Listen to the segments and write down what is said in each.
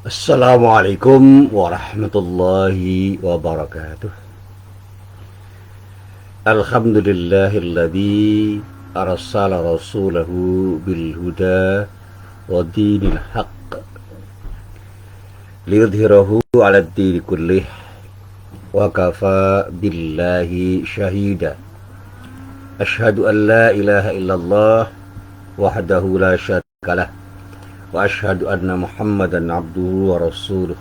Assalamualaikum warahmatullahi wabarakatuh. Alhamdulillahilladzi arsala rasulahu bil huda wa dinil haqq liyudhhirahu 'alad dini kullih wa kafa billahi syahida. Asyhadu an la ilaha illallah wahdahu la syarikalah wa asyhadu anna Muhammadan abduhu wa rasuluh.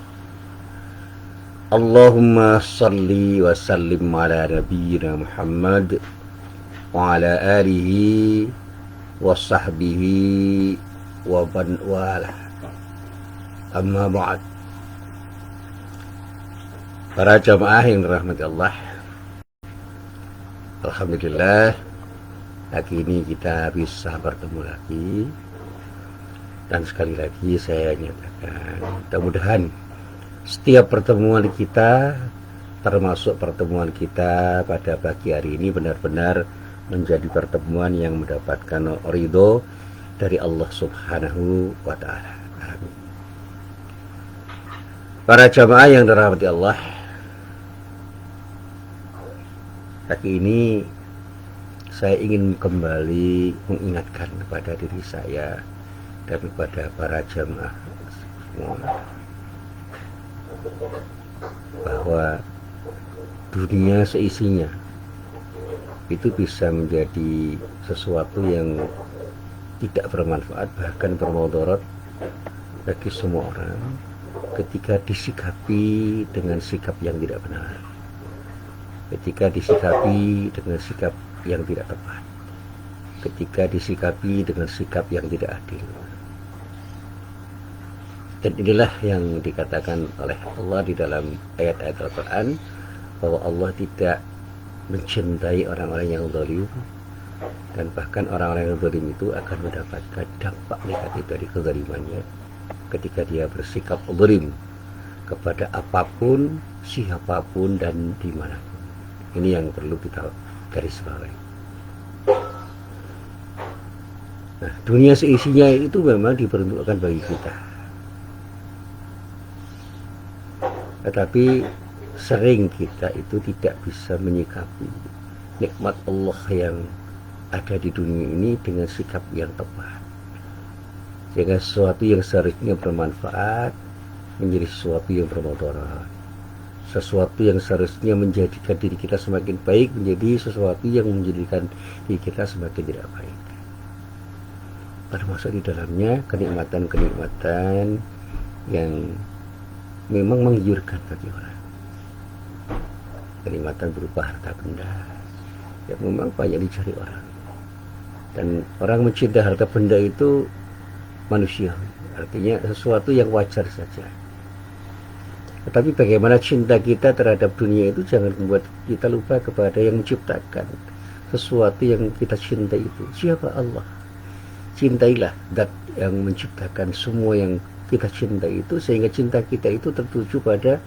Allahumma salli wa sallim ala nabiyyina Muhammad wa ala alihi wa sahbihi wa man wala. Amma ba'd. Para jamaah yang dirahmati Allah, alhamdulillah hari ini kita bisa bertemu lagi. Dan sekali lagi saya nyatakan, mudah-mudahan setiap pertemuan kita, termasuk pertemuan kita pada pagi hari ini, benar-benar menjadi pertemuan yang mendapatkan ridho dari Allah Subhanahu wa Ta'ala. Amin. Para jamaah yang dirahmati Allah, hari ini saya ingin kembali mengingatkan kepada diri saya dan kepada para jamaah semua bahwa dunia seisinya itu bisa menjadi sesuatu yang tidak bermanfaat, bahkan bermudarat bagi semua orang ketika disikapi dengan sikap yang tidak benar, ketika disikapi dengan sikap yang tidak tepat, ketika disikapi dengan sikap yang tidak adil. Dan inilah yang dikatakan oleh Allah di dalam ayat-ayat Al-Quran, bahwa Allah tidak mencintai orang-orang yang zalim, dan bahkan orang-orang yang zalim itu akan mendapatkan dampak negatif dari kezalimannya ketika dia bersikap zalim kepada apapun, siapapun, dan dimanapun. Ini yang perlu kita garis bawahi. Nah, dunia seisinya itu memang diperuntukkan bagi kita. Tetapi sering kita itu tidak bisa menyikapi nikmat Allah yang ada di dunia ini dengan sikap yang tepat, sehingga sesuatu yang seharusnya bermanfaat menjadi sesuatu yang bermudarat, sesuatu yang seharusnya menjadikan diri kita semakin baik menjadi sesuatu yang menjadikan diri kita semakin tidak baik. Termasuk di dalamnya kenikmatan-kenikmatan yang memang menggiurkan bagi orang. Kenikmatan berupa harta benda yang memang banyak dicari orang, dan orang mencintai harta benda itu manusiawi, artinya sesuatu yang wajar saja. Tetapi bagaimana cinta kita terhadap dunia itu jangan membuat kita lupa kepada yang menciptakan sesuatu yang kita cintai itu. Siapa? Allah. Cintailah zat yang menciptakan semua yang kita cintai itu, sehingga cinta kita itu tertuju pada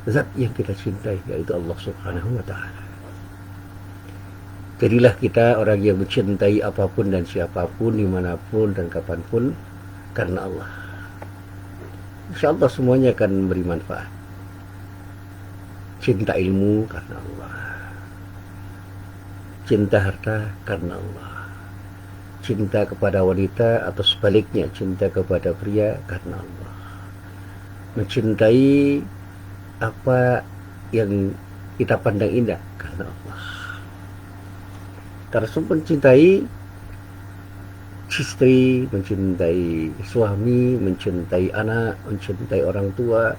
zat yang kita cintai, yaitu Allah Subhanahu wa Ta'ala. Jadilah kita orang yang mencintai apapun dan siapapun, dimanapun dan kapanpun, karena Allah. Insya Allah semuanya akan memberi manfaat. Cinta ilmu karena Allah, cinta harta karena Allah, cinta kepada wanita atau sebaliknya cinta kepada pria karena Allah, mencintai apa yang kita pandang indah karena Allah, terus mencintai istri, mencintai suami, mencintai anak, mencintai orang tua,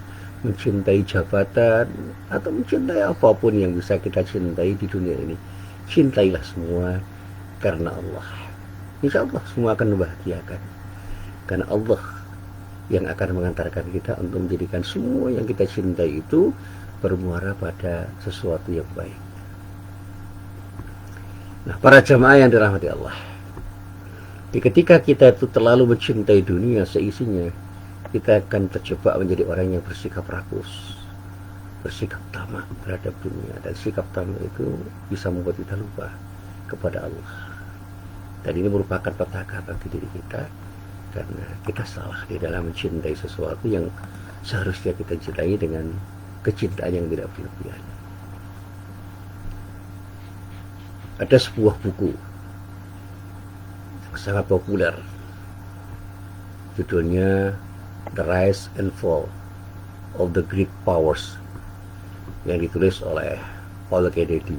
mencintai jabatan, atau mencintai apapun yang bisa kita cintai di dunia ini. Cintailah semua karena Allah. Insya Allah semua akan membahagiakan, karena Allah yang akan mengantarkan kita untuk menjadikan semua yang kita cintai itu bermuara pada sesuatu yang baik. Nah, para jamaah yang dirahmati Allah, ketika kita itu terlalu mencintai dunia seisinya, kita akan terjebak menjadi orang yang bersikap rakus, bersikap tamak terhadap dunia, dan sikap tamak itu bisa membuat kita lupa kepada Allah. Dan ini merupakan petaka bagi diri kita, karena kita salah di dalam mencintai sesuatu yang seharusnya kita cintai dengan kecintaan yang tidak berlebihan. Ada sebuah buku yang sangat populer, judulnya The Rise and Fall of the Great Powers, yang ditulis oleh Paul Kennedy.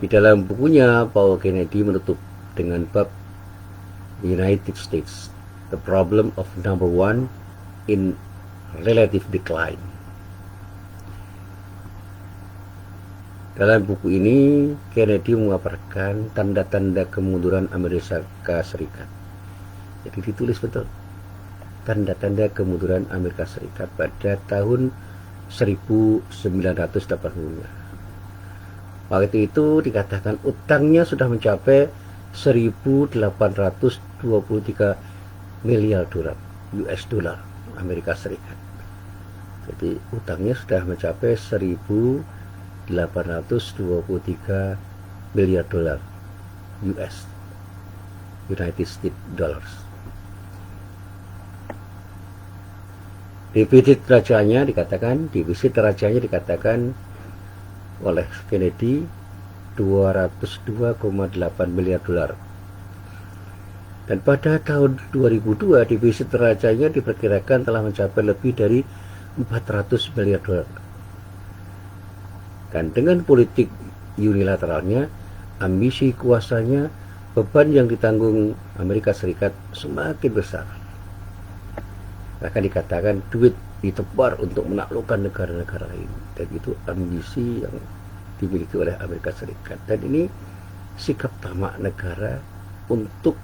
Di dalam bukunya, Paul Kennedy menutup dengan bab United States, the problem of number one in relative decline. Dalam buku ini, Kennedy memaparkan tanda-tanda kemunduran Amerika Serikat. Jadi ditulis betul, tanda-tanda kemunduran Amerika Serikat pada tahun 1985. Waktu itu dikatakan utangnya sudah mencapai 1.823 miliar dolar US dollar Amerika Serikat. Jadi utangnya sudah mencapai 1.823 miliar dolar US, United States dollars. Defisit neracanya dikatakan oleh Kennedy 202,8 miliar dolar. Dan pada tahun 2002 defisit neracanya diperkirakan telah mencapai lebih dari 400 miliar dolar. Dan dengan politik unilateralnya, ambisi kuasanya, beban yang ditanggung Amerika Serikat semakin besar. Bahkan dikatakan duit ditebar untuk menaklukkan negara-negara lain. Dan itu ambisi yang dimiliki oleh Amerika Serikat. Dan ini sikap tamak negara untuk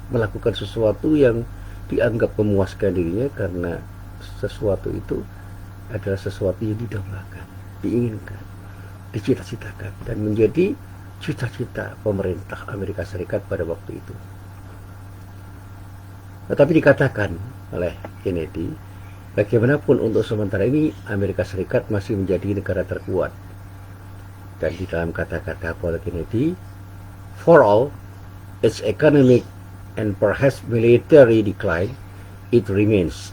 melakukan sesuatu yang dianggap memuaskan dirinya, karena sesuatu itu adalah sesuatu yang didambakan, diinginkan, dicita-citakan, dan menjadi cita-cita pemerintah Amerika Serikat pada waktu itu. Tetapi dikatakan oleh Kennedy, bagaimanapun untuk sementara ini Amerika Serikat masih menjadi negara terkuat. Dan di dalam kata-kata Paul Kennedy, for all its economic and perhaps military decline, it remains,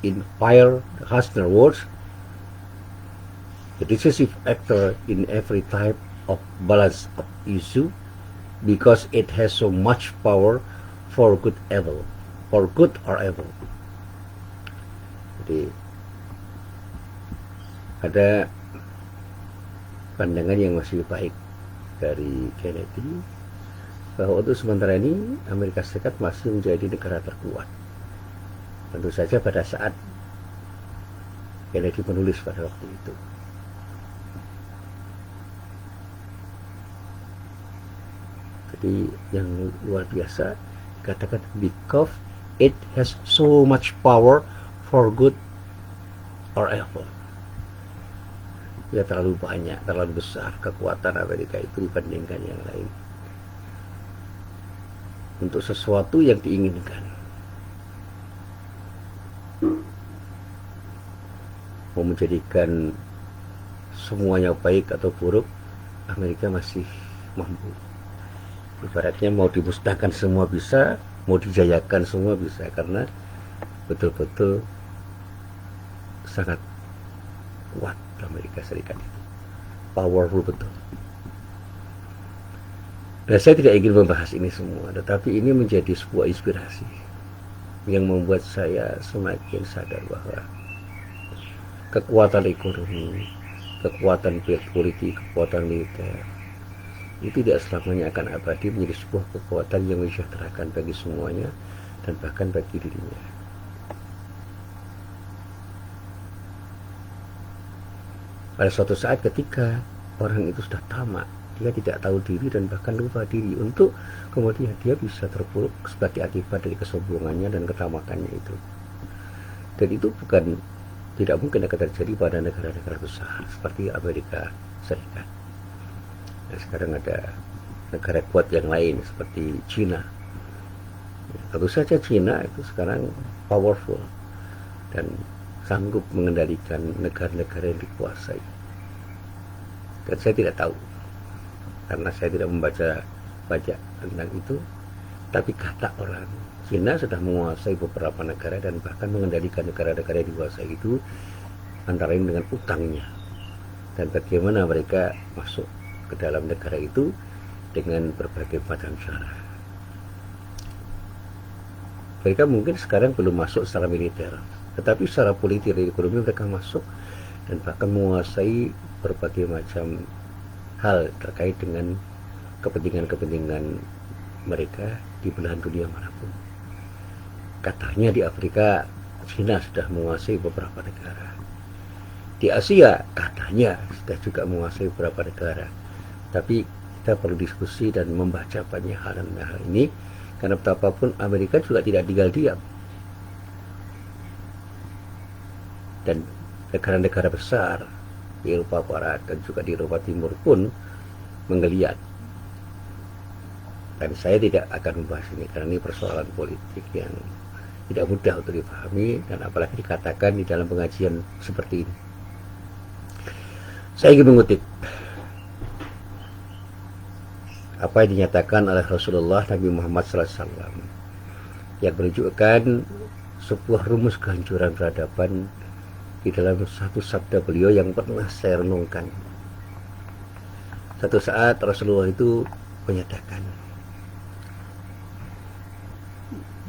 in Pierre Hassner words, the decisive actor in every type of balance of issue, because it has so much power for good or evil. Jadi ada pandangan yang masih baik dari Kennedy bahwa untuk sementara ini Amerika Serikat masih menjadi negara terkuat. Tentu saja pada saat Kennedy menulis pada waktu itu. Jadi yang luar biasa katakan, because it has so much power for good or evil. Ya, terlalu banyak, terlalu besar kekuatan Amerika itu dibandingkan yang lain untuk sesuatu yang diinginkan. Mau menjadikan semuanya baik atau buruk, Amerika masih mampu. Ibaratnya mau dimusnahkan semua bisa, mau dijayakan semua bisa, karena betul-betul sangat kuat Amerika Serikat itu, powerful betul. Dan saya tidak ingin membahas ini semua, tetapi ini menjadi sebuah inspirasi yang membuat saya semakin sadar bahwa kekuatan ekonomi, kekuatan politik, kekuatan militer itu tidak selamanya akan abadi, menjadi sebuah kekuatan yang mensejahterakan bagi semuanya dan bahkan bagi dirinya. Pada suatu saat ketika orang itu sudah tamak, dia tidak tahu diri dan bahkan lupa diri, untuk kemudian dia bisa terpuruk sebagai akibat dari kesombongannya dan ketamakannya itu. Dan itu tidak mungkin akan terjadi pada negara-negara besar seperti Amerika Serikat. Nah, sekarang ada negara kuat yang lain seperti China. Tentu saja China itu sekarang powerful dan sanggup mengendalikan negara-negara yang dikuasai. Dan saya tidak tahu, karena saya tidak membaca tentang itu. Tapi kata orang, Cina sudah menguasai beberapa negara dan bahkan mengendalikan negara-negara yang dikuasai itu, antara lain dengan utangnya. Dan bagaimana mereka masuk ke dalam negara itu dengan berbagai macam cara. Mereka mungkin sekarang belum masuk secara militer, tetapi secara politik dan ekonomi mereka masuk dan bahkan menguasai berbagai macam hal terkait dengan kepentingan-kepentingan mereka di belahan dunia manapun. Katanya di Afrika, China sudah menguasai beberapa negara. Di Asia, katanya sudah juga menguasai beberapa negara. Tapi kita perlu diskusi dan membaca banyak hal ini, karena betapapun Amerika juga tidak tinggal diam. Dan negara-negara besar di Eropa Barat dan juga di Eropa Timur pun menggeliat. Dan saya tidak akan membahas ini karena ini persoalan politik yang tidak mudah untuk dipahami, dan apalagi dikatakan di dalam pengajian seperti ini. Saya ingin mengutip apa yang dinyatakan oleh Rasulullah Nabi Muhammad SAW yang menunjukkan sebuah rumus kehancuran peradaban di dalam satu sabda beliau yang pernah saya renungkan. Satu saat Rasulullah itu menyatakan,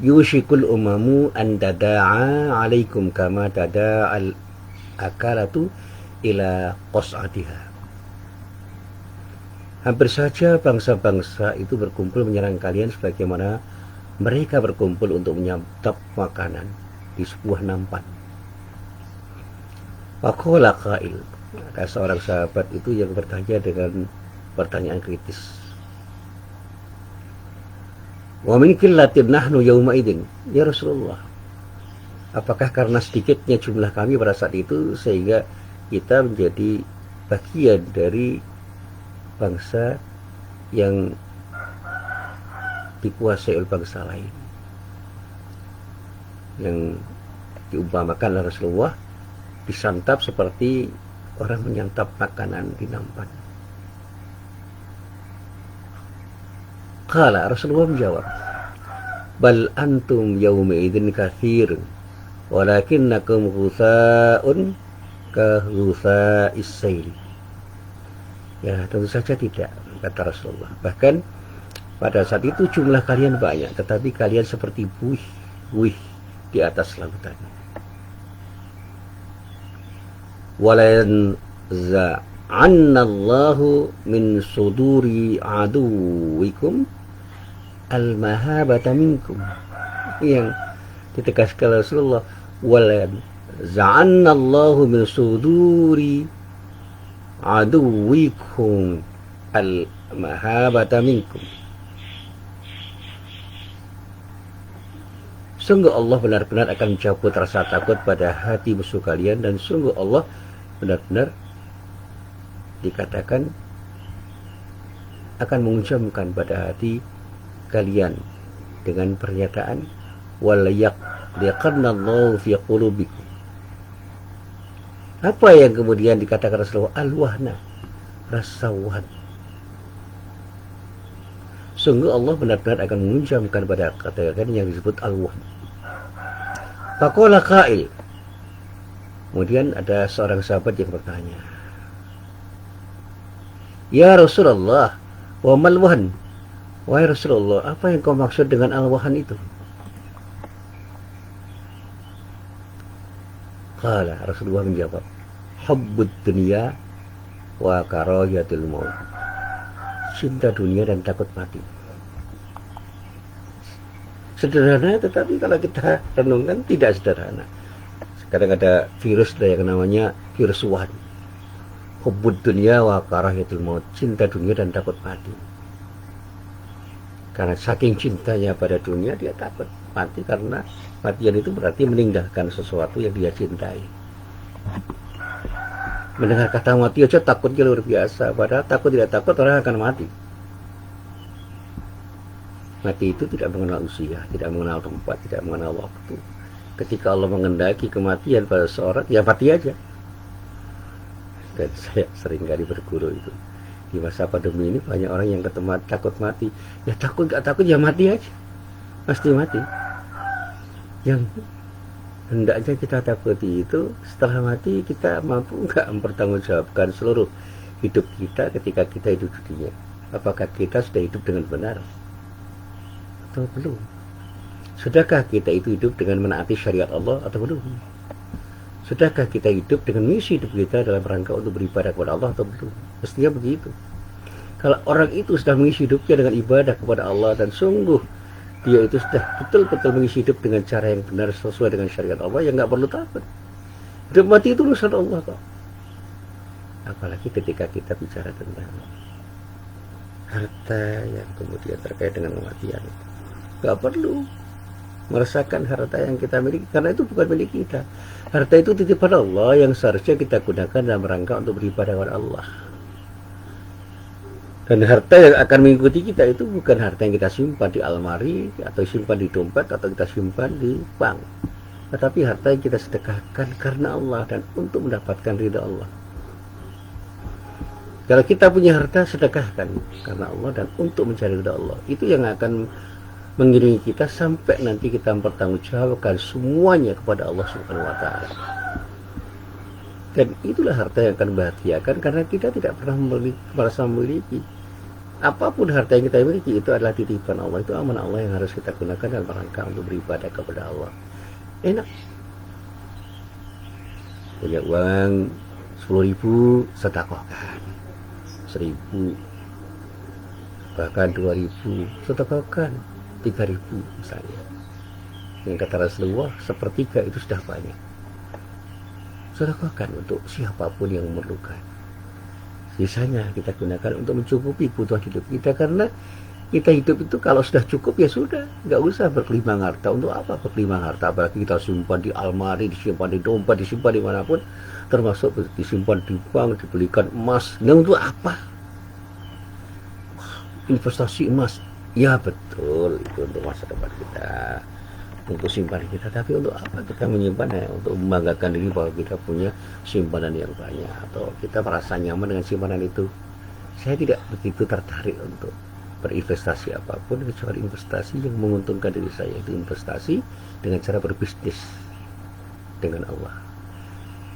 yushikul umamu an tada'a alaikum kama tada'al akalatu ila qas'atiha. Hampir saja bangsa-bangsa itu berkumpul menyerang kalian sebagaimana mereka berkumpul untuk menyantap makanan di sebuah nampan. Waqala qail, ada seorang sahabat itu yang bertanya dengan pertanyaan kritis. Wa min qillatin nahnu yauma idzin, ya Rasulullah, apakah karena sedikitnya jumlah kami pada saat itu sehingga kita menjadi bagian dari bangsa yang dikuasai oleh bangsa lain, yang diumpamakan oleh Rasulullah disantap seperti orang menyantap makanan di nampan. Qala, Rasulullah menjawab, bal antum yawma idzin katsirun walakinnakum ghusaa'un ka ghusaa'is sayl. Ya, tentu saja tidak, kata Rasulullah. Bahkan pada saat itu jumlah kalian banyak, tetapi kalian seperti buih di atas lautan. Walan za'annallahu min suduri aduwikum al-mahabata minkum. Yang ditegaskan Rasulullah, walan za'annallahu min suduri aduwikum al-mahabata minkum. Sungguh Allah benar-benar akan mencabut rasa takut pada hati musuh kalian, dan sungguh Allah benar-benar dikatakan akan menguncamkan pada hati kalian dengan pernyataan walayaqdiqannallahu fi qulubikum. Apa yang kemudian dikatakan Rasulullah? Al-wahna, rasa wahan. Sungguh Allah benar-benar akan menguncamkan pada kata-kata yang disebut al-wahna. Faqala qail, kemudian ada seorang sahabat yang bertanya, ya Rasulullah, wa mal wahn? Wahai Rasulullah, apa yang kau maksud dengan al-wahn itu? Qala, Rasulullah menjawab, hubbud dunya wa karahiyatul maut. Cinta dunia dan takut mati. Sederhana, tetapi kalau kita renungkan tidak sederhana. Sekarang ada virus yang namanya virus wahn. Hubbud dunya wa karahiyatul maut, cinta dunia dan takut mati. Karena saking cintanya pada dunia, dia takut mati, karena matian itu berarti meninggalkan sesuatu yang dia cintai. Mendengar kata mati aja takutnya luar biasa, padahal takut tidak takut orang akan mati. Mati itu tidak mengenal usia, tidak mengenal tempat, tidak mengenal waktu. Ketika Allah mengendaki kematian pada seorang, ya mati aja. Dan saya sering kali berguru itu, di masa pandemi ini banyak orang yang takut mati. Ya takut gak takut, ya mati aja. pasti mati. Yang hendaknya kita takuti itu setelah mati kita mampu nggak mempertanggungjawabkan seluruh hidup kita ketika kita hidup di dunia. Apakah kita sudah hidup dengan benar atau belum? Sudahkah kita itu hidup dengan menaati syariat Allah atau belum? Sudahkah kita hidup dengan misi hidup kita dalam rangka untuk beribadah kepada Allah atau belum? Mestinya begitu. Kalau orang itu sudah mengisi hidupnya dengan ibadah kepada Allah dan sungguh dia itu sudah betul-betul mengisi hidup dengan cara yang benar sesuai dengan syariat Allah, yang nggak perlu takut. Hidup mati itu urusan Allah kok. Apalagi ketika kita bicara tentang harta yang kemudian terkait dengan kematian, nggak perlu merasakan harta yang kita miliki, karena itu bukan milik kita. Harta itu titipan Allah yang seharusnya kita gunakan dalam rangka untuk beribadah kepada Allah. Dan harta yang akan mengikuti kita itu bukan harta yang kita simpan di almari atau simpan di dompet atau kita simpan di bank, tetapi harta yang kita sedekahkan karena Allah dan untuk mendapatkan ridha Allah. Kalau kita punya harta, sedekahkan karena Allah dan untuk mencari ridha Allah. Itu yang akan mengiringi kita sampai nanti kita mempertanggungjawabkan semuanya kepada Allah Subhanahu wa taala. Dan itulah harta yang akan membahagiakan, karena kita tidak pernah merasa memiliki. Apapun harta yang kita miliki itu adalah titipan Allah, itu amanah Allah yang harus kita gunakan dalam rangka untuk beribadah kepada Allah. Enak. Punya uang 10.000, sedekahkan. 1.000, bahkan 2.000, sedekahkan. 3.000 misalnya. Yang kata Rasulullah, sepertiga itu sudah banyak. Sedekahkan untuk siapapun yang memerlukan. Sisanya kita gunakan untuk mencukupi kebutuhan hidup kita, karena kita hidup itu kalau sudah cukup ya sudah, nggak usah berkelimang harta. Untuk apa berkelimang harta? Apalagi kita simpan di almari, disimpan di dompet, disimpan dimanapun, termasuk disimpan di bank, dibelikan emas. Nah, untuk apa? Investasi emas, ya betul, itu untuk masa depan kita, untuk simpanan kita. Tapi untuk apa kita menyimpannya? Untuk membanggakan diri bahwa kita punya simpanan yang banyak, atau kita merasa nyaman dengan simpanan itu. Saya tidak begitu tertarik untuk berinvestasi apapun kecuali investasi yang menguntungkan diri saya. Itu investasi dengan cara berbisnis dengan Allah,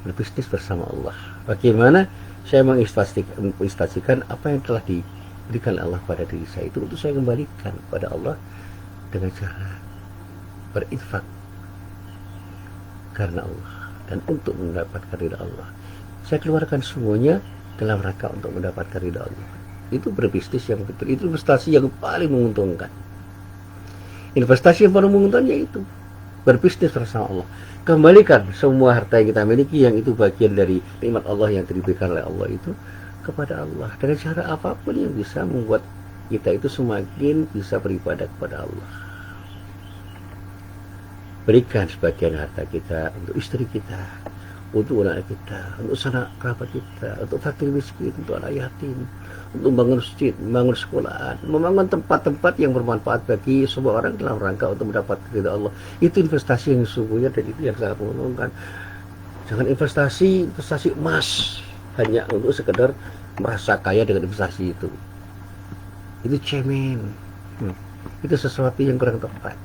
berbisnis bersama Allah. Bagaimana saya menginvestasikan apa yang telah diberikan Allah pada diri saya itu untuk saya kembalikan pada Allah dengan cara berinfak karena Allah dan untuk mendapatkan ridha Allah. Saya keluarkan semuanya dalam rangka untuk mendapatkan ridha Allah. Itu berbisnis yang betul, itu investasi yang paling menguntungkan. Investasi yang paling menguntungkan yaitu berbisnis bersama Allah. Kembalikan semua harta yang kita miliki, yang itu bagian dari nikmat Allah yang diberikan oleh Allah itu, kepada Allah dengan cara apapun yang bisa membuat kita itu semakin bisa beribadah kepada Allah. Berikan sebagian harta kita untuk istri kita, untuk anak kita, untuk sanak kerabat kita, untuk fakir miskin, untuk anak yatim, untuk membangun masjid, membangun sekolahan, membangun tempat-tempat yang bermanfaat bagi semua orang dalam rangka untuk mendapatkan ridha Allah. Itu investasi yang sesungguhnya, dan itu yang sangat menguntungkan. Jangan investasi emas hanya untuk sekedar merasa kaya dengan investasi itu. Itu cemen. Itu sesuatu yang kurang tepat.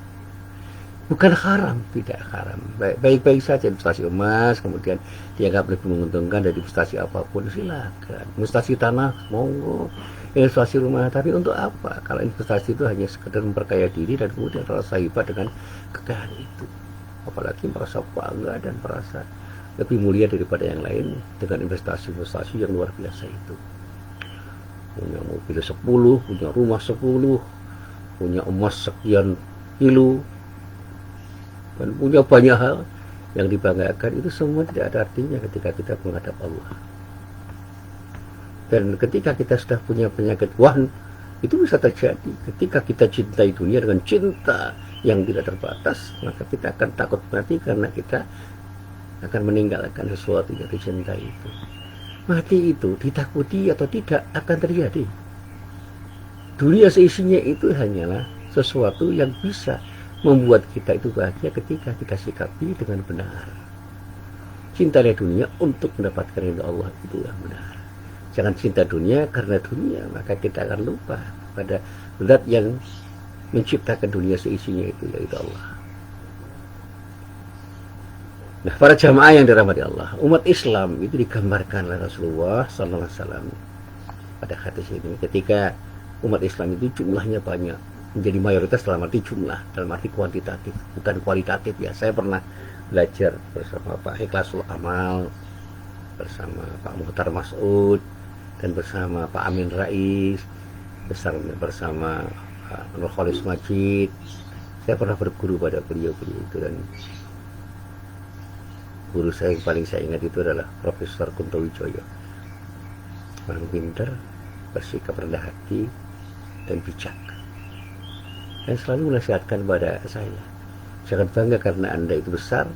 Bukan haram, tidak haram. Baik-baik saja investasi emas, kemudian dianggap lebih menguntungkan dari investasi apapun, silakan. Investasi tanah, monggo. Investasi rumah, tapi untuk apa? Kalau investasi itu hanya sekedar memperkaya diri dan kemudian merasa hebat dengan kekayaan itu. Apalagi merasa bangga dan merasa lebih mulia daripada yang lain dengan investasi-investasi yang luar biasa itu. Punya mobil 10, punya rumah 10, punya emas sekian kilo, dan punya banyak hal yang dibanggakan. Itu semua tidak ada artinya ketika kita menghadap Allah. Dan ketika kita sudah punya penyakit wahn, itu bisa terjadi ketika kita cintai dunia dengan cinta yang tidak terbatas, maka kita akan takut mati karena kita akan meninggalkan sesuatu yang dicintai itu. Mati itu ditakuti atau tidak akan terjadi. Dunia seisinya itu hanyalah sesuatu yang bisa membuat kita itu bahagia ketika kita sikapi dengan benar. Cintailah dunia untuk mendapatkan ridha Allah, itu yang benar. Jangan cinta dunia karena dunia, maka kita akan lupa pada zat yang menciptakan dunia seisinya itu, yaitu Allah. Nah, para jamaah yang dirahmati Allah, umat Islam itu digambarkan oleh Rasulullah sallallahu alaihi wasallam pada hadis ini, ketika umat Islam itu jumlahnya banyak, menjadi mayoritas dalam arti jumlah, dalam arti kuantitatif, bukan kualitatif ya. Saya pernah belajar bersama Pak Ikhlasul Amal, bersama Pak Muhtar Mas'ud, dan bersama Pak Amin Rais, bersama Pak Nurholis Majid. Saya pernah berguru pada beliau-beliau itu, dan guru saya yang paling saya ingat itu adalah Profesor Kunto Wijoyo. Orang pintar, bersikap rendah hati, dan bijak. Dan selalu menasihatkan pada saya, jangan bangga karena Anda itu besar,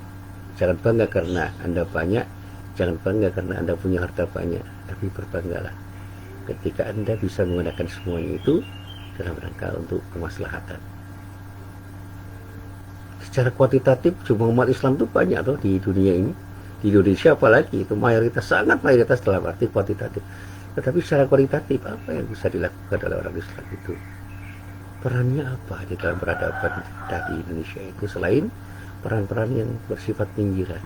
jangan bangga karena Anda banyak, jangan bangga karena Anda punya harta banyak, tapi berbanggalah ketika Anda bisa menggunakan semuanya itu dalam rangka untuk kemaslahatan. Secara kuantitatif jumlah umat Islam itu banyak tuh di dunia ini, di Indonesia apalagi, itu mayoritas, sangat mayoritas dalam arti kuantitatif. Tetapi secara kualitatif apa yang bisa dilakukan oleh orang Islam itu? Perannya apa di dalam peradaban kita di Indonesia itu, selain peran-peran yang bersifat pinggiran?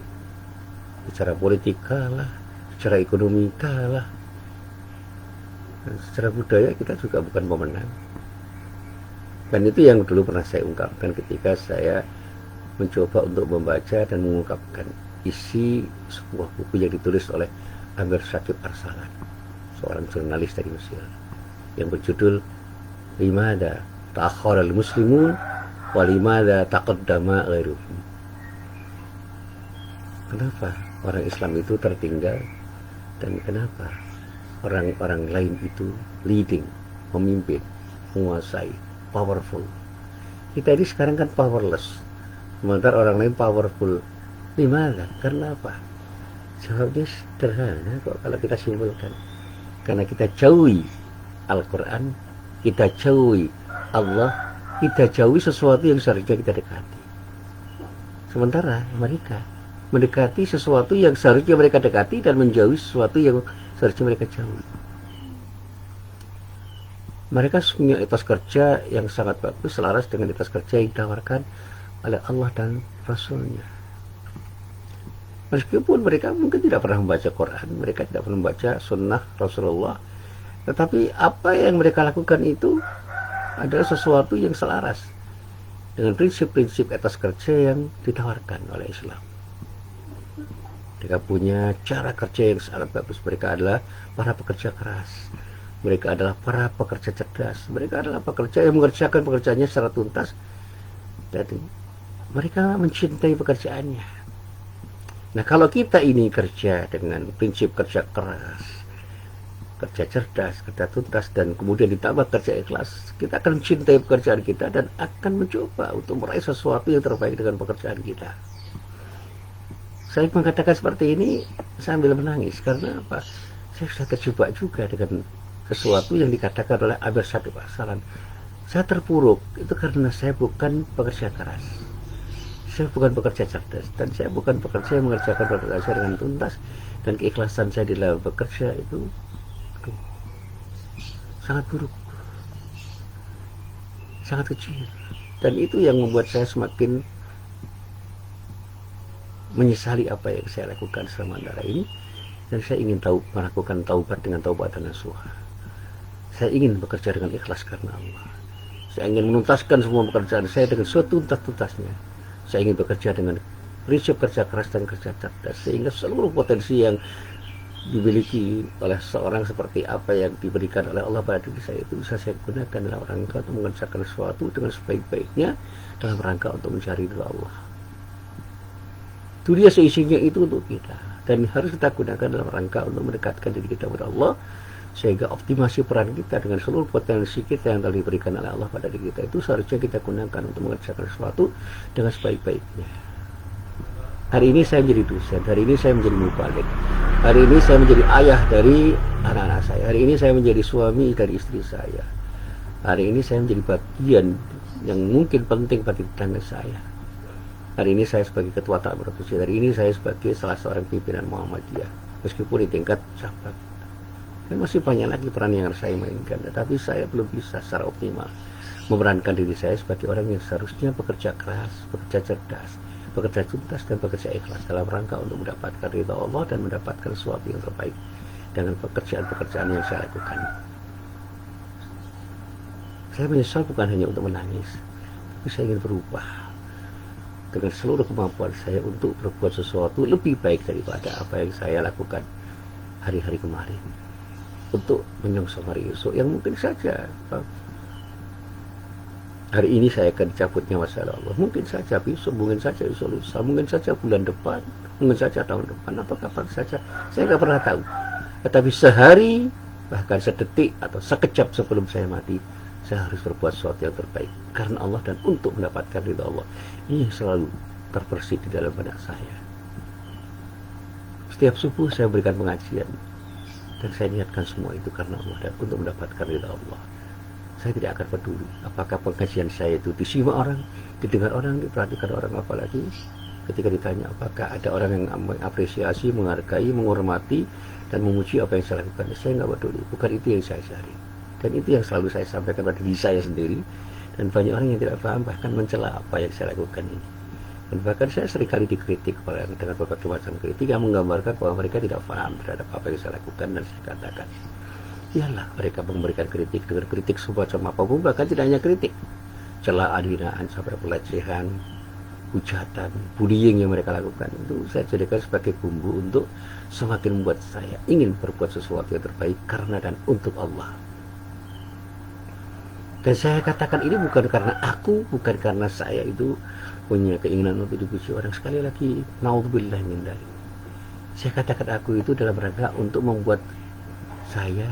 Secara politik kalah, secara ekonomi kalah, dan secara budaya kita juga bukan pemenang. Dan itu yang dulu pernah saya ungkapkan ketika saya mencoba untuk membaca dan mengungkapkan isi sebuah buku yang ditulis oleh Amir Syakib Arsalan, seorang jurnalis dari Mesir, yang berjudul Limada Ta'akhkhara al-Muslimun wa Limada Taqaddama Ghairuhum. Kenapa orang Islam itu tertinggal, dan kenapa orang-orang lain itu leading, memimpin, menguasai, powerful? Kita ini sekarang kan powerless, sementara orang lain powerful. Gimana? Karena apa? Jawabnya sederhana kok kalau kita simpulkan. Karena kita jauhi Al-Quran, kita jauhi Allah, kita jauhi sesuatu yang seharusnya kita dekati. Sementara mereka mendekati sesuatu yang seharusnya mereka dekati dan menjauhi sesuatu yang seharusnya mereka jauhi. Mereka punya etos kerja yang sangat bagus, selaras dengan etos kerja yang ditawarkan oleh Allah dan Rasulnya. Meskipun mereka mungkin tidak pernah membaca Quran, mereka tidak pernah membaca sunnah Rasulullah, tetapi apa yang mereka lakukan itu adalah sesuatu yang selaras dengan prinsip-prinsip etos kerja yang ditawarkan oleh Islam. Mereka punya cara kerja yang sangat bagus. Mereka adalah para pekerja keras, mereka adalah para pekerja cerdas, mereka adalah pekerja yang mengerjakan pekerjaannya secara tuntas, dan mereka mencintai pekerjaannya. Nah, kalau kita ini kerja dengan prinsip kerja keras, kerja cerdas, kerja tuntas, dan kemudian ditambah kerja ikhlas, kita akan mencintai pekerjaan kita dan akan mencoba untuk meraih sesuatu yang terbaik dengan pekerjaan kita. Saya mengatakan seperti ini sambil menangis, karena apa? Saya sudah terjebak juga dengan sesuatu yang dikatakan oleh Amir Syakib Arsalan. Saya terpuruk, itu karena saya bukan pekerja keras, saya bukan pekerja cerdas, dan saya bukan pekerja yang mengerjakan pekerjaan saya dengan tuntas, dan keikhlasan saya di dalam bekerja itu sangat buruk, sangat kecil. Dan itu yang membuat saya semakin menyesali apa yang saya lakukan selama antara ini. Dan saya ingin melakukan taubat dengan taubat dan nasuha. Saya ingin bekerja dengan ikhlas karena Allah. Saya ingin menuntaskan semua pekerjaan saya dengan setuntas-tuntasnya. Saya ingin bekerja dengan prinsip kerja keras dan kerja cerdas, sehingga seluruh potensi yang dimiliki oleh seorang seperti apa yang diberikan oleh Allah pada diri saya itu bisa saya gunakan dalam rangka untuk mengerjakan sesuatu dengan sebaik-baiknya, dalam rangka untuk mencari ridha Allah. Dunia seisinya itu untuk kita, dan harus kita gunakan dalam rangka untuk mendekatkan diri kita kepada Allah, sehingga optimasi peran kita dengan seluruh potensi kita yang telah diberikan oleh Allah pada diri kita itu seharusnya kita gunakan untuk mengerjakan sesuatu dengan sebaik-baiknya. Hari ini saya menjadi dosen, hari ini saya menjadi mubalik, hari ini saya menjadi ayah dari anak-anak saya, hari ini saya menjadi suami dari istri saya, hari ini saya menjadi bagian yang mungkin penting bagi tetangga saya, hari ini saya sebagai ketua takmir masjid, hari ini saya sebagai salah seorang pimpinan Muhammadiyah, meskipun di tingkat sahabat. Dan masih banyak lagi peran yang harus saya mainkan, tetapi saya belum bisa secara optimal memerankan diri saya sebagai orang yang seharusnya bekerja keras, bekerja cerdas, bekerja tuntas, dan bekerja ikhlas dalam rangka untuk mendapatkan ridha Allah dan mendapatkan sesuatu yang terbaik dengan pekerjaan-pekerjaan yang saya lakukan. Saya menyesal bukan hanya untuk menangis, tapi saya ingin berubah dengan seluruh kemampuan saya untuk berbuat sesuatu lebih baik daripada apa yang saya lakukan hari-hari kemarin, untuk menyongsong hari esok yang mungkin saja hari ini saya akan dicabut nyawa saya Allah, mungkin saja besok, mungkin saja esok lusa, mungkin saja bulan depan, mungkin saja tahun depan, atau kapan saja, saya nggak pernah tahu. Tetapi sehari, bahkan sedetik atau sekejap sebelum saya mati, saya harus berbuat sesuatu yang terbaik karena Allah dan untuk mendapatkan ridha Allah. Ini yang selalu terbersit di dalam benak saya. Setiap subuh saya berikan pengajian dan saya niatkan semua itu karena Allah dan untuk mendapatkan ridha Allah. Saya tidak akan peduli apakah pengajian saya itu disimak orang, didengar orang, diperhatikan orang, apalagi ketika ditanya apakah ada orang yang mengapresiasi, menghargai, menghormati, dan memuji apa yang saya lakukan. Saya nggak peduli, bukan itu yang saya cari. Dan itu yang selalu saya sampaikan pada diri saya sendiri. Dan banyak orang yang tidak paham bahkan mencela apa yang saya lakukan ini. Dan bahkan saya seringkali dikritik dengan berbagai macam kritik yang menggambarkan bahwa mereka tidak paham terhadap apa yang saya lakukan dan saya katakan. Iyalah, mereka memberikan kritik dengan kritik semacam apapun, bahkan tidak hanya kritik, celaan, hinaan, sampai pelecehan, hujatan, bullying yang mereka lakukan, itu saya jadikan sebagai bumbu untuk semakin membuat saya ingin berbuat sesuatu yang terbaik karena dan untuk Allah. Dan saya katakan ini bukan karena aku, bukan karena saya itu punya keinginan untuk dipuji orang. Sekali lagi, naudzubillah min dzalik. Saya katakan aku itu dalam rangka untuk membuat saya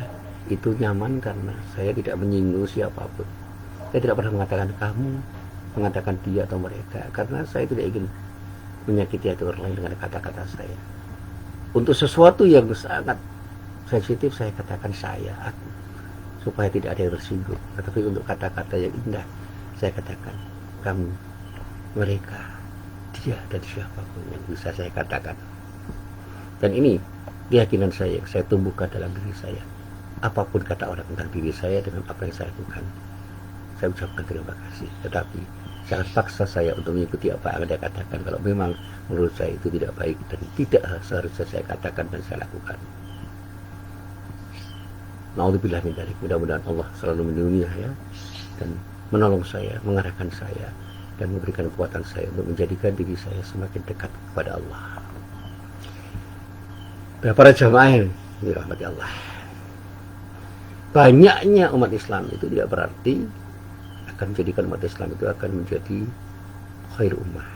itu nyaman karena saya tidak menyinggung siapapun. Saya tidak pernah mengatakan kamu, mengatakan dia atau mereka, karena saya tidak ingin menyakiti hati orang lain dengan kata-kata saya. Untuk sesuatu yang sangat sensitif saya katakan saya, aku, supaya tidak ada yang tersinggung. Tetapi untuk kata-kata yang indah saya katakan kamu, mereka, dia, dan siapapun yang bisa saya katakan. Dan ini keyakinan saya yang saya tumbuhkan dalam diri saya. Apapun kata orang tentang diri saya dengan apa yang saya lakukan, saya ucapkan terima kasih. Tetapi jangan paksa saya untuk mengikuti apa yang Anda katakan kalau memang menurut saya itu tidak baik dan tidak seharusnya saya katakan dan saya lakukan. Naudzubillah min dzalik. Mudah-mudahan Allah selalu melindungi saya dan menolong saya, mengarahkan saya, dan memberikan kekuatan saya untuk menjadikan diri saya semakin dekat kepada Allah. Para jamaah yang dirahmati Allah, banyaknya umat Islam itu tidak berarti akan menjadikan umat Islam itu akan menjadi khair ummah.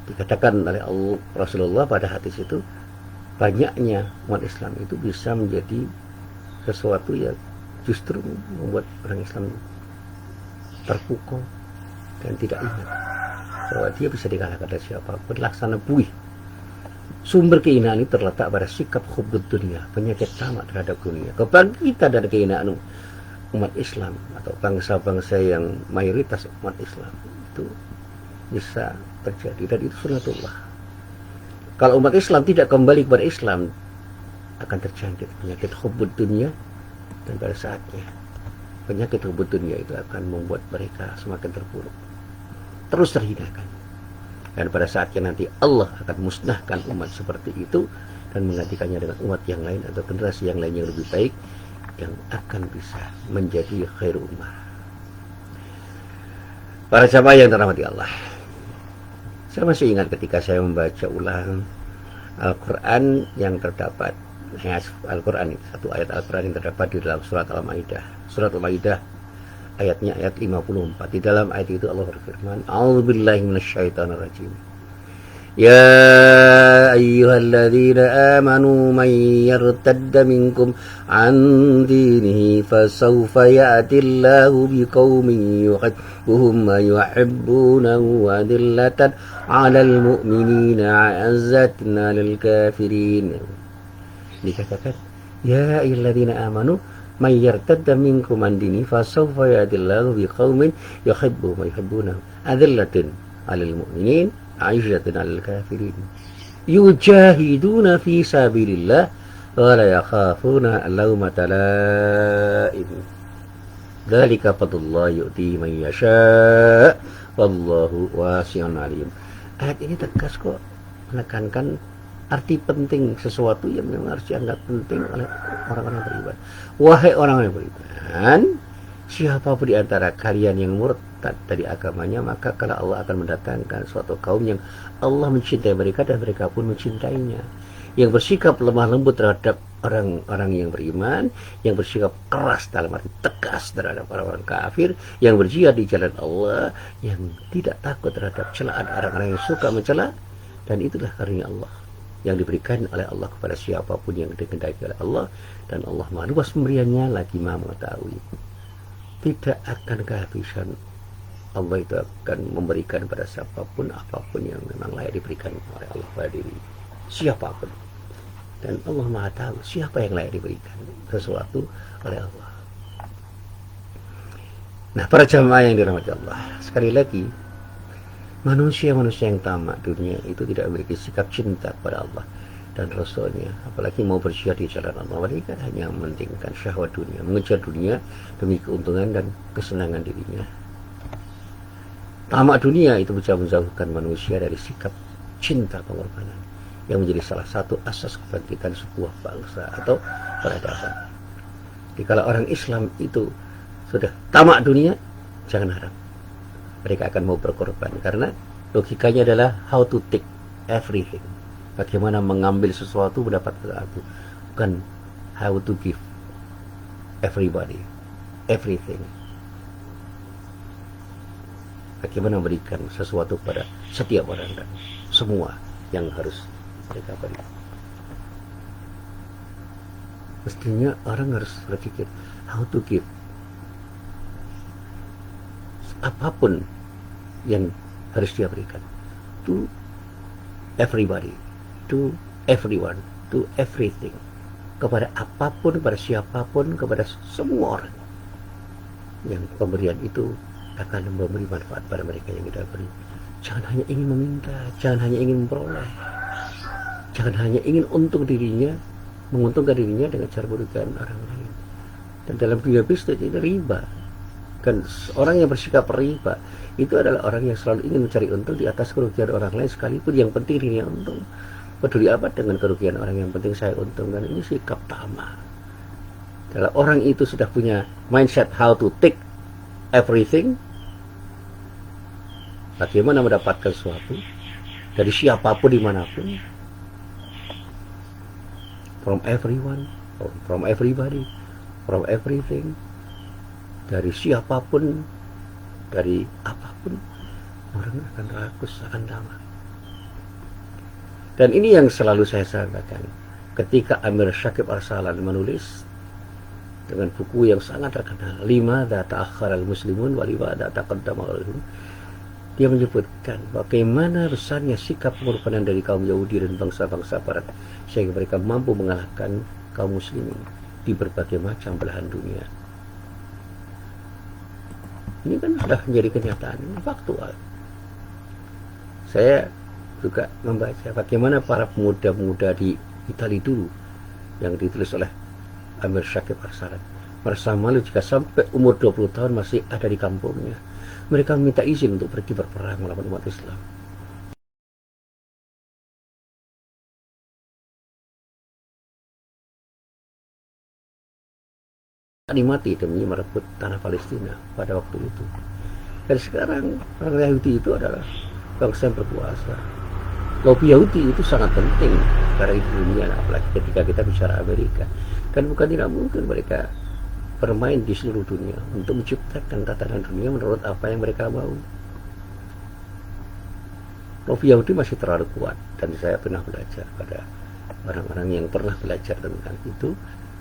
Dikatakan oleh Rasulullah pada hadis itu, banyaknya umat Islam itu bisa menjadi sesuatu yang justru membuat orang Islam terpukul dan tidak ingat bahwa dia bisa dikalahkan oleh siapapun. Laksana buih. Sumber kehinaan itu terletak pada sikap hubbud dunia, penyakit tamak terhadap dunia, kebangkitan dan kehinaan umat Islam atau bangsa-bangsa yang mayoritas umat Islam itu bisa terjadi, dan itu sunnatullah. Kalau umat Islam tidak kembali kepada Islam, akan terjangkit penyakit hubbud dunia, dan pada saatnya penyakit hubbud dunia itu akan membuat mereka semakin terpuruk, terus terhinakan. Dan pada saatnya nanti Allah akan musnahkan umat seperti itu dan menggantikannya dengan umat yang lain atau generasi yang lain yang lebih baik yang akan bisa menjadi khair ummah. Para jamaah yang dirahmati Allah, saya masih ingat ketika saya membaca ulang Al-Quran yang terdapat Al-Quran, satu ayat Al-Quran yang terdapat di dalam surat Al-Maidah. Surat Al-Maidah ayatnya ayat 54. Di dalam ayat itu Allah berfirman, A'udzubillahi minasyaitonirrajim. Ya ayyuhalladzina amanu man yartadda minkum an dinihi fasawfa ya'tillahu biqaumin yuhibbuhum wa yuhibbunahu adillatan 'alal mu'minina 'azzatin 'alal kafirin. Dikatakan, ya ayyuhalladzina amanu may yartadda minkum an dini fasawfa ya'tillahu biqaumin yuhibbuhum wa yuhibbunahu adillatin 'alal mu'minin 'izzatin 'alal kafirin. yujahiduna fi sabilillah wa la yakhafuna laumata laim. Dzalika fadlullah yu'ti man yasha wallahu wasi'un alim. Ayat ini tegas kok menekankan arti penting sesuatu yang memang harus dianggap penting oleh orang-orang beriman. Wahai orang-orang yang beriman, siapapun di antara kalian yang murtad dari agamanya, maka kalau Allah akan mendatangkan suatu kaum yang Allah mencintai mereka dan mereka pun mencintainya, yang bersikap lemah lembut terhadap orang-orang yang beriman, yang bersikap keras dalam arti tegas terhadap orang-orang kafir, yang berjihad di jalan Allah, yang tidak takut terhadap celaan orang-orang yang suka mencela. Dan itulah karunia Allah yang diberikan oleh Allah kepada siapapun yang dikehendaki oleh Allah, dan Allah Maha luas pemberiannya lagi Maha mengetahui. Tidak akan kehabisan. Allah itu akan memberikan pada siapapun apapun yang memang layak diberikan oleh Allah pada diri siapapun. Dan Allah Maha tahu siapa yang layak diberikan sesuatu oleh Allah. Nah, para jamaah yang dirahmati Allah, sekali lagi, manusia-manusia yang tamak dunia itu tidak memiliki sikap cinta kepada Allah dan Rasulnya, apalagi mau berjihad di jalan Allah. Mereka hanya mementingkan syahwat dunia, mengejar dunia demi keuntungan dan kesenangan dirinya. Tamak dunia itu bisa menjauhkan manusia dari sikap cinta pengorbanan yang menjadi salah satu asas kebangkitan sebuah bangsa atau peradaban. Jadi kalau orang Islam itu sudah tamak dunia, jangan harap mereka akan mau berkorban, karena logikanya adalah how to take everything. Bagaimana mengambil sesuatu, mendapat sesuatu, bukan how to give everybody everything. Bagaimana memberikan sesuatu kepada setiap orang dan semua yang harus mereka beri. Mestinya orang harus berpikir how to give apapun yang harus dia berikan to everybody, to everyone, to everything, kepada apapun, kepada siapapun, kepada semua orang, yang pemberian itu akan memberi manfaat pada mereka yang kita beri. Jangan hanya ingin meminta, jangan hanya ingin memperoleh, jangan hanya ingin untung dirinya, menguntungkan dirinya dengan cara merugikan orang lain. Dan dalam dunia bisnis itu riba. Kan orang yang bersikap riba itu adalah orang yang selalu ingin mencari untung di atas kerugian orang lain, sekalipun yang penting dirinya untung. Peduli apa dengan kerugian orang, yang penting saya untung. Dan ini sikap tamak. Kalau orang itu sudah punya mindset how to take everything, bagaimana mendapatkan sesuatu dari siapapun dimanapun, from everyone, from everybody, from everything, dari siapapun, dari apapun, orang akan rakus, akan tamak. Dan ini yang selalu saya sampaikan ketika Amir Syakib Arsalan menulis dengan buku yang sangat terkenal, Limadza ta'akhkharal muslimun wa limadza taqaddama ghairhum. Dia menyebutkan bagaimana besarnya sikap pengorbanan dari kaum Yahudi dan bangsa-bangsa barat sehingga mereka mampu mengalahkan kaum muslimin di berbagai macam belahan dunia. Ini kan sudah menjadi kenyataan, faktual. Saya juga membaca bagaimana para pemuda-pemuda di Italia dulu yang ditulis oleh Amir Syakib Arsalan merasa malu jika sampai umur 20 tahun masih ada di kampungnya. Mereka meminta izin untuk pergi berperang melawan umat Islam. Mati demi merebut tanah Palestina pada waktu itu. Dan sekarang orang Yahudi itu adalah bangsa yang berkuasa. Lobby Yahudi itu sangat penting karena di dunia, apalagi ketika kita bicara Amerika. Kan bukan tidak mungkin mereka bermain di seluruh dunia untuk menciptakan tatanan dunia menurut apa yang mereka mau. Lobby Yahudi masih terlalu kuat, dan saya pernah belajar pada orang-orang yang pernah belajar tentang itu,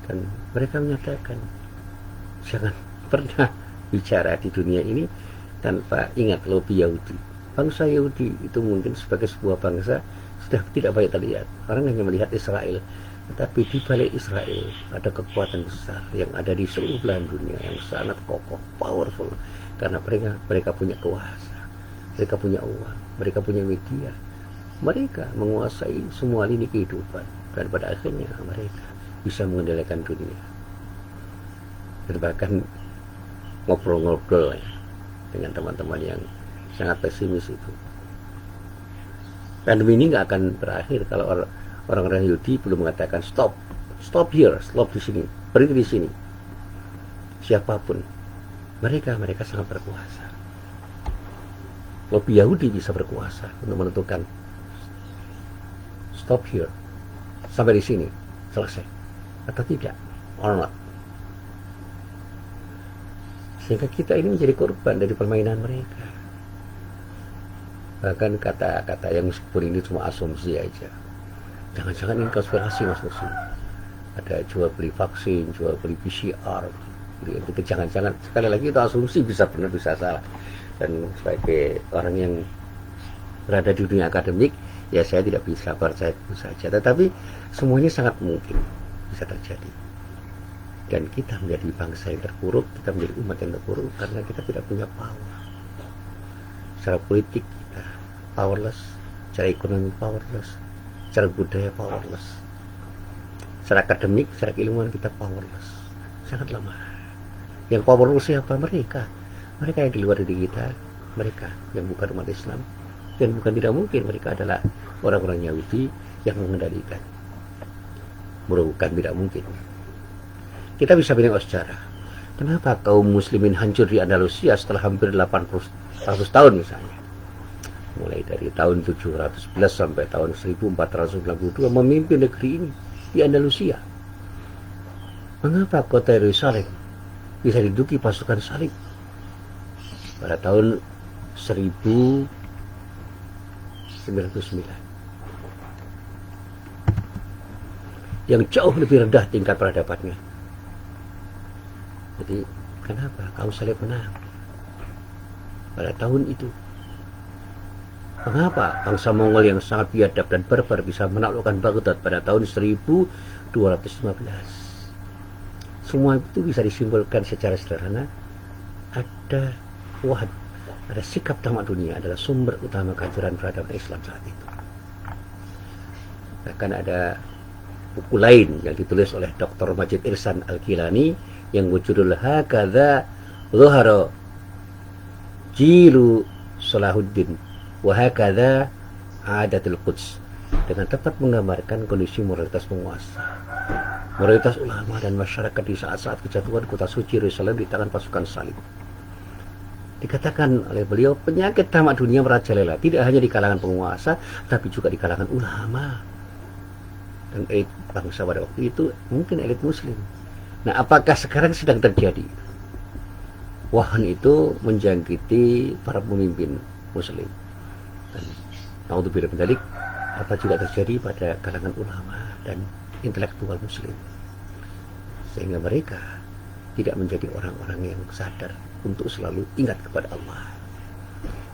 dan mereka menyatakan jangan pernah bicara di dunia ini tanpa ingat lobby Yahudi. Bangsa Yahudi itu mungkin sebagai sebuah bangsa sudah tidak banyak terlihat. Orang hanya melihat Israel, tetapi di balik Israel ada kekuatan besar yang ada di seluruh belahan dunia yang sangat kokoh, powerful, karena mereka punya kuasa, mereka punya uang, mereka punya media, mereka menguasai semua lini kehidupan dan pada akhirnya mereka bisa mengendalikan dunia. Dan bahkan ngobrol-ngobrol ya, dengan teman-teman yang sangat pesimis itu. Pandemi ini nggak akan berakhir kalau orang-orang Yahudi belum mengatakan stop here, stop di sini, berhenti di sini. Siapapun, mereka sangat berkuasa. Lobi Yahudi bisa berkuasa untuk menentukan stop here, sampai di sini, selesai, atau tidak, or not. Sehingga kita ini menjadi korban dari permainan mereka. Bahkan kata-kata yang meskipun ini cuma asumsi aja, jangan-jangan ini konspirasi Mas Nusi, ada jual beli vaksin, jual beli PCR, itu jangan-jangan, sekali lagi itu asumsi, bisa benar bisa salah. Dan sebagai orang yang berada di dunia akademik, ya saya tidak bisa percaya itu saja, tetapi semuanya sangat mungkin bisa terjadi. Dan kita menjadi bangsa yang terpuruk, kita menjadi umat yang terpuruk karena kita tidak punya power. Secara politik kita powerless, secara ekonomi powerless, secara budaya powerless, secara akademik, secara keilmuan kita powerless, sangat lemah. Yang powerless siapa? Mereka yang di luar dari kita, mereka yang bukan umat Islam, dan bukan tidak mungkin mereka adalah orang-orang Yahudi yang mengendalikan. Bukan tidak mungkin. Kita bisa menengok sejarah. Kenapa kaum muslimin hancur di Andalusia setelah hampir 100 tahun misalnya? Mulai dari tahun 711 sampai tahun 1492 memimpin negeri ini di Andalusia. Mengapa kota Yerusalem bisa diduduki pasukan salib? Pada tahun 1909 yang jauh lebih rendah tingkat peradabannya. Jadi kenapa kaum salib menang pada tahun itu? Mengapa bangsa Mongol yang sangat biadab dan barbar bisa menaklukkan Baghdad pada tahun 1215? Semua itu bisa disimpulkan secara sederhana. Ada wahad, ada sikap tamak dunia adalah sumber utama kehancuran peradaban Islam saat itu. Bahkan ada buku lain yang ditulis oleh Dr. Majid Irsan Al-Gilani yang berjudul Hakadha Zuhara Jilu Salahuddin wa Hakadha Adatul Quds, dengan tepat menggambarkan kondisi moralitas penguasa, moralitas ulama dan masyarakat di saat-saat kejatuhan kota suci Yerusalem di tangan pasukan salib. Dikatakan oleh beliau, penyakit tamak dunia merajalela tidak hanya di kalangan penguasa, tapi juga di kalangan ulama dan elit bangsa pada waktu itu, mungkin elit muslim. Nah, apakah sekarang sedang terjadi? Wahan itu menjangkiti para pemimpin muslim. Dan naudzubillah min dzalik, apa juga terjadi pada kalangan ulama dan intelektual muslim. Sehingga mereka tidak menjadi orang-orang yang sadar untuk selalu ingat kepada Allah.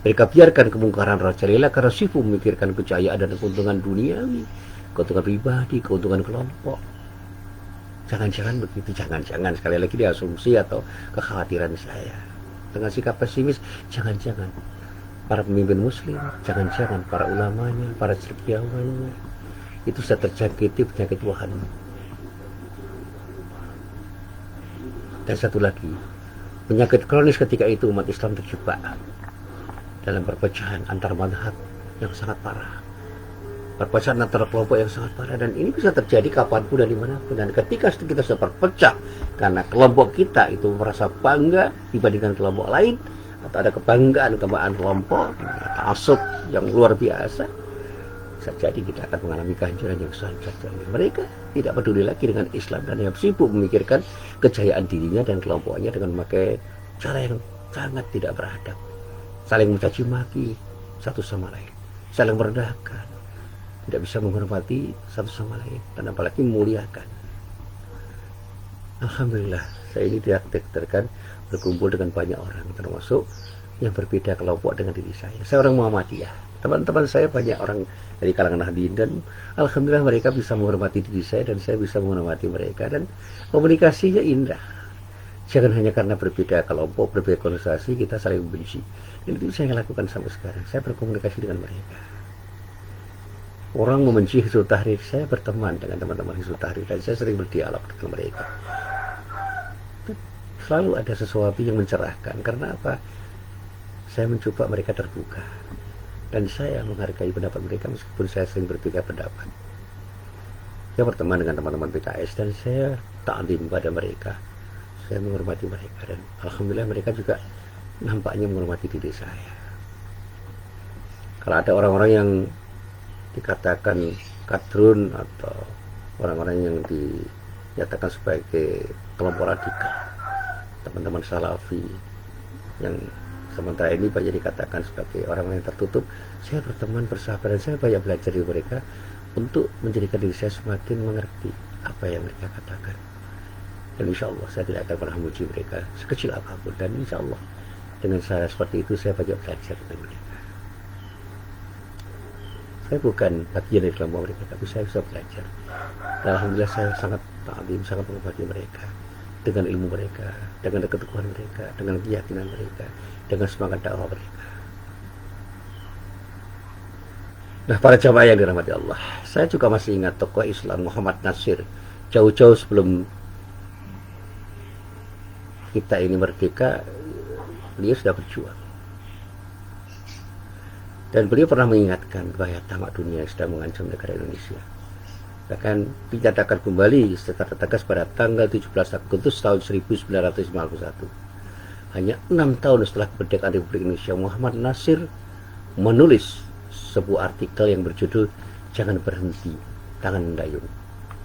Mereka biarkan kemungkaran rajalela karena sibuk memikirkan kejayaan dan keuntungan duniawi, keuntungan pribadi, keuntungan kelompok. Jangan-jangan begitu, jangan-jangan, sekali lagi diasumsi atau kekhawatiran saya. Dengan sikap pesimis, jangan-jangan para pemimpin muslim, jangan-jangan para ulamanya, para cendekiawannya itu sudah terjangkiti penyakit wahan. Dan satu lagi, penyakit kronis ketika itu umat Islam terjebak dalam perpecahan antar mazhab yang sangat parah, perpecahan antar kelompok yang sangat parah, dan ini bisa terjadi kapanpun dan dimanapun. Dan ketika kita sudah terpecah karena kelompok kita itu merasa bangga dibandingkan kelompok lain, atau ada kebanggaan kelompok, ta'assub yang luar biasa, bisa jadi kita akan mengalami kehancuran yang sangat. Mereka tidak peduli lagi dengan Islam dan yang sibuk memikirkan kejayaan dirinya dan kelompoknya dengan memakai cara yang sangat tidak beradab, saling mencaci maki satu sama lain, saling merendahkan, tidak bisa menghormati satu sama lain, dan apalagi memuliakan. Alhamdulillah, saya ini ditakdirkan berkumpul dengan banyak orang, termasuk yang berbeda kelompok dengan diri saya. Saya orang Muhammadiyah. Teman-teman saya banyak orang dari kalangan Nahdliyin, dan alhamdulillah mereka bisa menghormati diri saya dan saya bisa menghormati mereka, dan komunikasinya indah. Jangan hanya karena berbeda kelompok, berbeda konsentrasi kita saling membenci. Dan itu saya lakukan sampai sekarang. Saya berkomunikasi dengan mereka. Orang membenci Hizbut Tahrir, saya berteman dengan teman-teman Hizbut Tahrir dan saya sering berdialog dengan mereka. Selalu ada sesuatu yang mencerahkan. Karena apa? Saya mencoba mereka terbuka. Dan saya menghargai pendapat mereka meskipun saya sering berbeda pendapat. Saya berteman dengan teman-teman PKS dan saya ta'lim pada mereka. Saya menghormati mereka dan alhamdulillah mereka juga nampaknya menghormati diri saya. Kalau ada orang-orang yang dikatakan kadrun atau orang-orang yang dinyatakan sebagai kelompok radikal, teman-teman salafi yang sementara ini banyak dikatakan sebagai orang yang tertutup, saya berteman bersahabat dan saya banyak belajar dari mereka untuk menjadikan diri saya semakin mengerti apa yang mereka katakan. Dan insya Allah saya tidak akan pernah memuji mereka sekecil apapun, dan insya Allah dengan cara seperti itu saya banyak belajar dari mereka. Saya bukan bagian dari kelompok mereka, tapi saya bisa belajar. Dan alhamdulillah saya sangat ta'lim, sangat menghormati mereka dengan ilmu mereka, dengan keteguhan mereka, dengan keyakinan mereka, dengan semangat dakwah mereka. Nah, para jamaah yang dirahmati Allah, saya juga masih ingat tokoh Islam Muhammad Nasir. Jauh-jauh sebelum kita ini merdeka, beliau sudah berjuang. Dan beliau pernah mengingatkan bahwa tamak dunia sedang mengancam negara Indonesia. Bahkan dinyatakan kembali secara tegas pada tanggal 17 Agustus tahun 1951. Hanya 6 tahun setelah kemerdekaan Republik Indonesia, Muhammad Nasir menulis sebuah artikel yang berjudul "Jangan berhenti, tangan mendayung,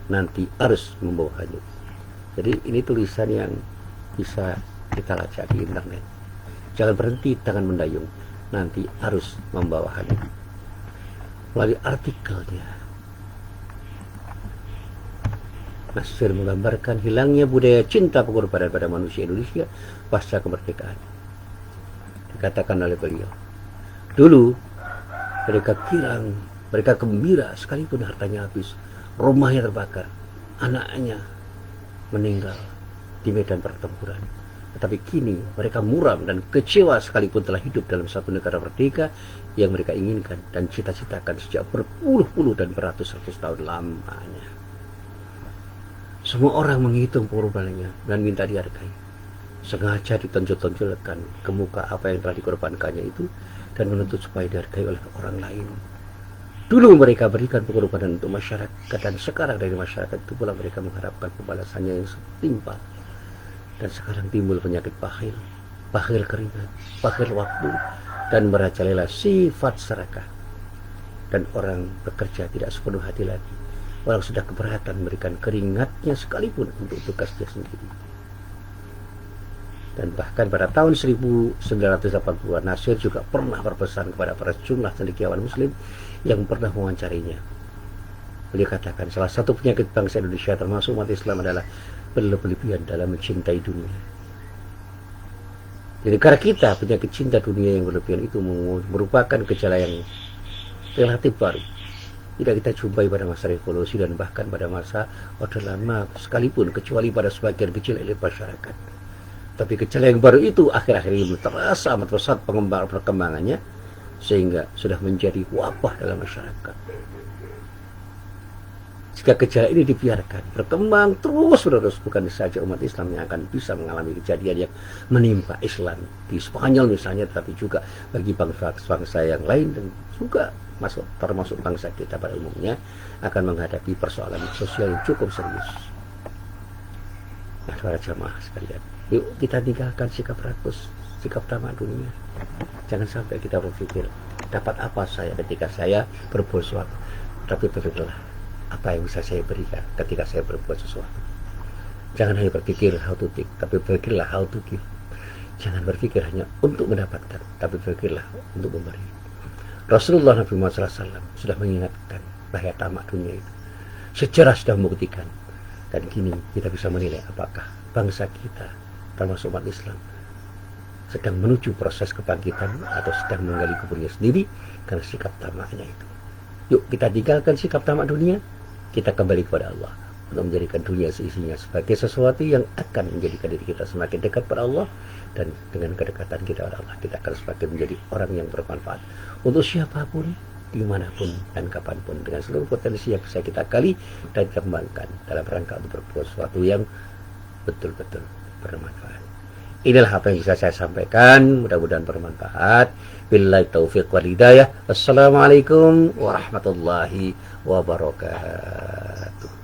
nanti arus membawa hanyut". Jadi ini tulisan yang bisa kita lacak di internet. Jangan berhenti, tangan mendayung, nanti arus membawa hanyut. Melalui artikelnya, Nasir menggambarkan hilangnya budaya cinta pengorbanan pada manusia Indonesia pasca kemerdekaan. Dikatakan oleh beliau, dulu mereka girang, mereka gembira sekalipun hartanya habis, rumahnya terbakar, anaknya meninggal di medan pertempuran. Tetapi kini mereka muram dan kecewa sekalipun telah hidup dalam satu negara merdeka yang mereka inginkan dan cita-citakan sejak berpuluh-puluh dan beratus-ratus tahun lamanya. Semua orang menghitung pengorbanannya dan minta dihargai. Sengaja ditonjol-tonjolkan ke muka apa yang telah dikorbankannya itu dan menuntut supaya dihargai oleh orang lain. Dulu mereka berikan pengorbanan untuk masyarakat dan sekarang dari masyarakat itu pula mereka mengharapkan pembalasannya yang setimpal. Dan sekarang timbul penyakit bakhil, bakhil keringat, bakhil waktu, dan merajalela sifat serakah. Dan orang bekerja tidak sepenuh hati lagi. Orang sudah keberatan memberikan keringatnya sekalipun untuk tugasnya sendiri. Dan bahkan pada tahun 1980-an Nasir juga pernah berpesan kepada para jumlah cendekiawan muslim yang pernah mewawancarinya. Beliau katakan salah satu penyakit bangsa Indonesia termasuk umat Islam adalah berlebihan dalam mencintai dunia. Di negara kita penyakit cinta dunia yang berlebihan itu merupakan gejala yang relatif baru. Tidak kita jumpai pada masa revolusi dan bahkan pada masa Orde Lama sekalipun, kecuali pada sebagian kecil elit masyarakat. Tapi gejala yang baru itu akhir-akhir ini terasa amat pesat perkembangannya sehingga sudah menjadi wabah dalam masyarakat. Jika gejala ini dibiarkan berkembang terus-menerus, bukan saja umat Islam yang akan bisa mengalami kejadian yang menimpa Islam di Spanyol misalnya, tetapi juga bagi bangsa-bangsa yang lain dan juga termasuk bangsa kita pada umumnya akan menghadapi persoalan sosial yang cukup serius. Nah, para jamaah sekalian, yuk kita tinggalkan sikap rakus, sikap tamak dunia. Jangan sampai kita berpikir dapat apa saya ketika saya berbuat sesuatu, tapi berpikirlah apa yang bisa saya berikan ketika saya berbuat sesuatu. Jangan hanya berpikir how to take, tapi berpikirlah how to give. Jangan berpikir hanya untuk mendapatkan, tapi berpikirlah untuk memberi. Rasulullah Nabi Muhammad SAW sudah mengingatkan bahaya tamak dunia itu. Sejarah sudah membuktikan. Dan kini kita bisa menilai apakah bangsa kita, termasuk umat Islam, sedang menuju proses kebangkitan atau sedang menggali kuburnya sendiri karena sikap tamaknya itu. Yuk kita tinggalkan sikap tamak dunia, kita kembali kepada Allah untuk menjadikan dunia seisinya sebagai sesuatu yang akan menjadikan diri kita semakin dekat pada Allah, dan dengan kedekatan kita pada Allah kita akan semakin menjadi orang yang bermanfaat untuk siapapun dimanapun dan kapanpun dengan seluruh potensi yang bisa kita gali dan kembangkan dalam rangka untuk berbuat sesuatu yang betul-betul bermanfaat. Inilah apa yang bisa saya sampaikan, mudah-mudahan bermanfaat. Billahi taufiq wal hidayah. Wassalamualaikum warahmatullahi wabarakatuh.